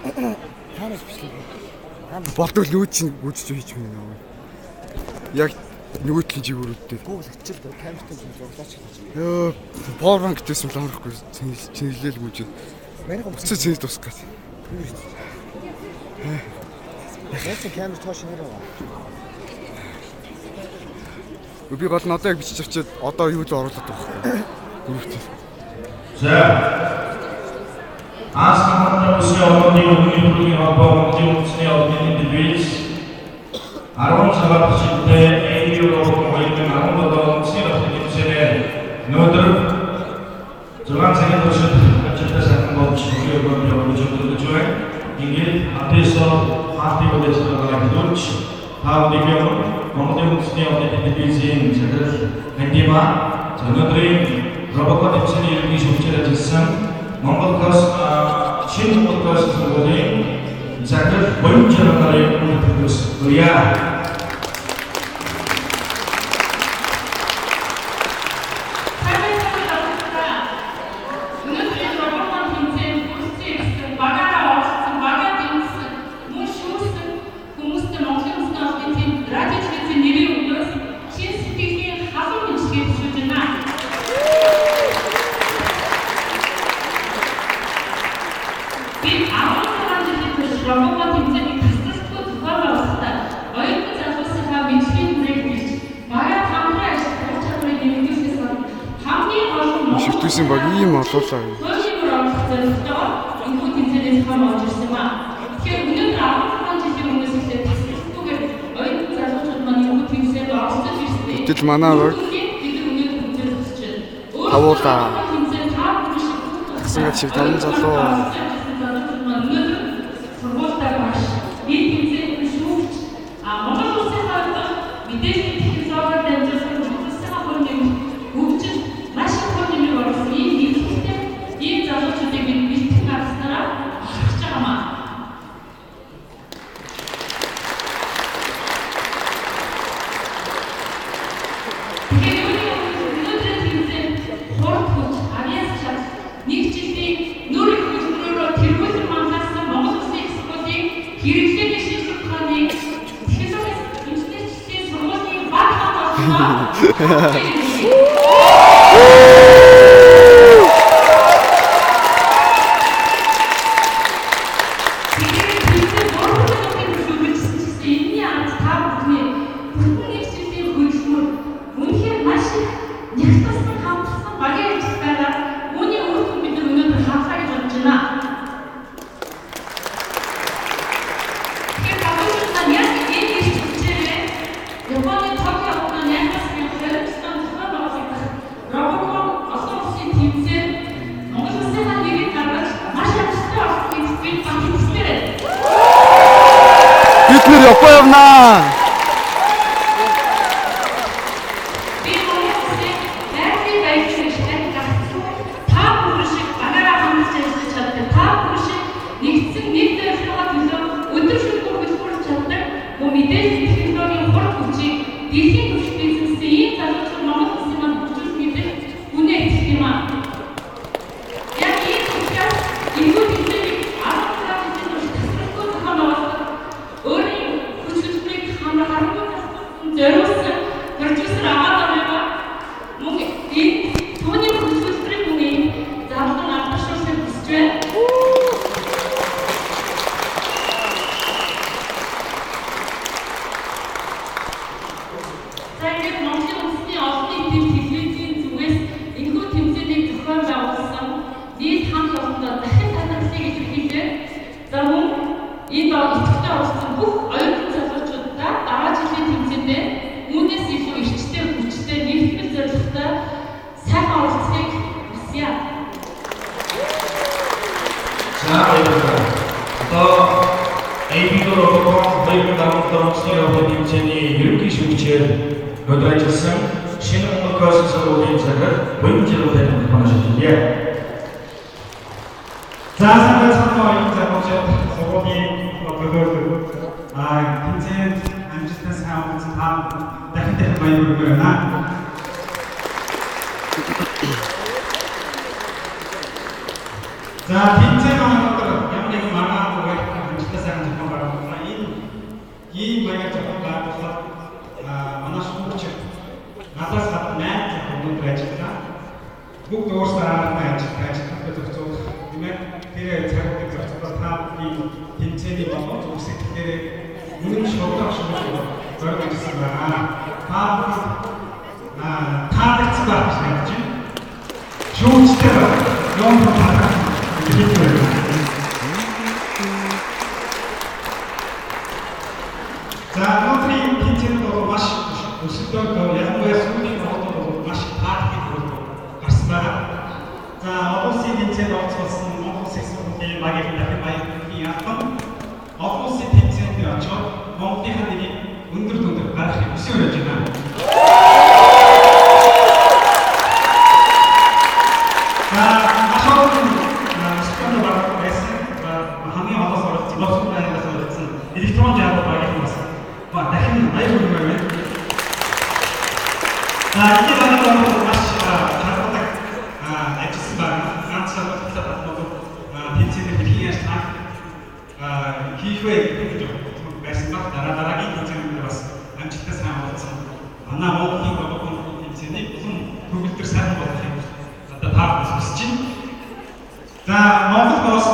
Танаас бичлэг. Болдог нүүд чинь үзэж хийж байна уу? Яг нөгөөтлийн жигүүрүүдтэй. Гүүл очил камертай зурлаач гэж. Йоо, powerbank гэсэн л амархгүй цэнгэлэл гүйж. Манай хүмүүс цэцэн тусах гэж. Яасан камер тоош нэрээ. Би гол нь одоо яг бичиж авчиад одоо юу л оруулаад байгаа юм. Гүрхтэй. За. Асмантай үсээ одооний өмнөний холбооны үндэсний одооний дивиз 10 цагаар чигтээ ABO хоёрын 17 үндэсний одооний дивизээр өнөөдөр 6 цагийн туршид ажилтаа сайхан болж өөрөөр явуулж байна. Ингээд хатээсо хаалтын үдэшлэгээ хөдөлж таавдгийн Монголын үндэсний одооний дивизийн захирал Хандима өнөөдрийн Робокот хэмжээний ерөнхий шүүгчээр ажилласан Монгол шинэ Монгол сургуулийн захирал Боёмжин нарын үндэс Урья. Шивтүүсэн баг ийм олоолаа. Тэгэл манаа баг тавуулаа. Тэгсэнгэж шиг таван залуу 자, 김채광 감독 양대구 만화하고 сайн зохион байгуулсан. Ийм маягаар зохион байгуулсан манай шүүгч надаас гадна 8 зохион өндөр ажиллана. Бүгд өөрсдөө хаалт ажиллах зөвцөө нэмээд тэр цагтыг зохицуулах та тэмцээний болон зөвсөг дээр үнэн шоудаг шиг зориг ажилласан байна. Таадагцсан байх гэж найдаж байна. Шүүгчтэй юм таадах хэлэх байна. За өнөөдрийн тэмцээнд бол маш өсөлтөөр ялангуяа сүүлийн бодлого бол маш таадах гарсан байна. За олон улсын тэмцээнд оролцсон Монгол улсын сургуулийн багийн дахин баярлалын яатан олон улсын тэмцээнд очоод Монголын нэг өндөр гарахыг хүсэж байна. Электрон жаабар багийн бас дахин аюул юм байна. Энэ багийн маш харагддаг ажилласан байна. Ганцхан бодлого тэмцээний дэлхийн ястаа хийхвэ гэж байсан ба дараагийн тэмцээнд бас амжилттай сайн болсон. Манай Монголын бодлого тэмцээний улам төгөлдөр сайн болохыг одоо таарч хүсэж байна. За Монгол бас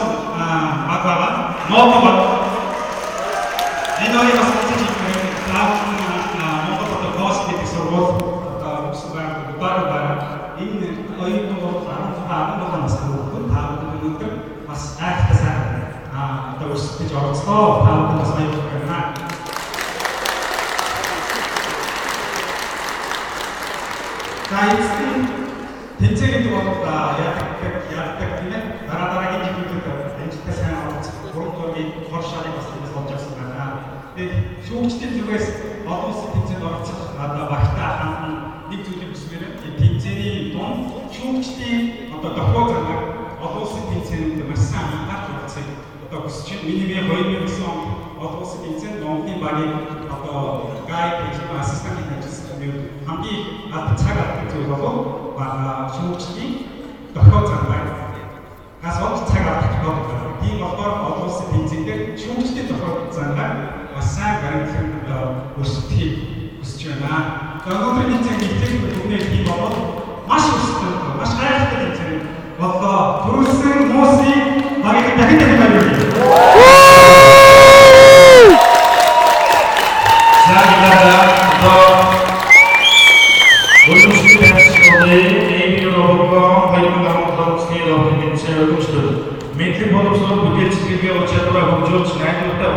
Монгол энэ хоёр бас хийж байгаа Монгол одоо гост гэдэг сургууль одоо үсвэр баг энэ хоёр бол нас өнөөдөр бас айхтаа сайн одоо өсөж оролцлоо бас баярлалаа байна. За эцгийн тэмцээний бол яадаг тийм ээ дараагийн жилүүдэд амжилттай сайн оролцох гурван хоршааны бас болж авсан байна. Тэгээд шүүгчдийн зүгээс олон улсын тэмцээнд оролцох одоо багтаа хамтан нэг зүйлийг хүсмээр тэмцээний дунд шүүгчдийн одоо дохио замаар олон улсын тэмцээнд маш сайн анхаарч оролцохыг одоо хүсэж байна. Миний 2009 он олон улсын тэмцээнд Монголын багийн одоо гайд ассистент ажилласан хамгийн цаг алдсан зүйл бол шүүгчдийн дохио замаар гас од цаг алдах гэдэг. Тийм болохоор олон улсын тэмцээнд шүүгчдийн дохио замаар бас сайн баримтлан өсөлтийг хүсэж байна. Өнөөдрийн тэмцээний бүгдээ тийм болоод маш өсөлтөд маш гайхалтай тэмцээн боллоо. Төрүүлсэн хүмүүсийн багийг дахин баярлалаа. Мэдлэг боловсрол бүтээл сэтгэлгээ уг чадвараа хөгжүүлж найдвартай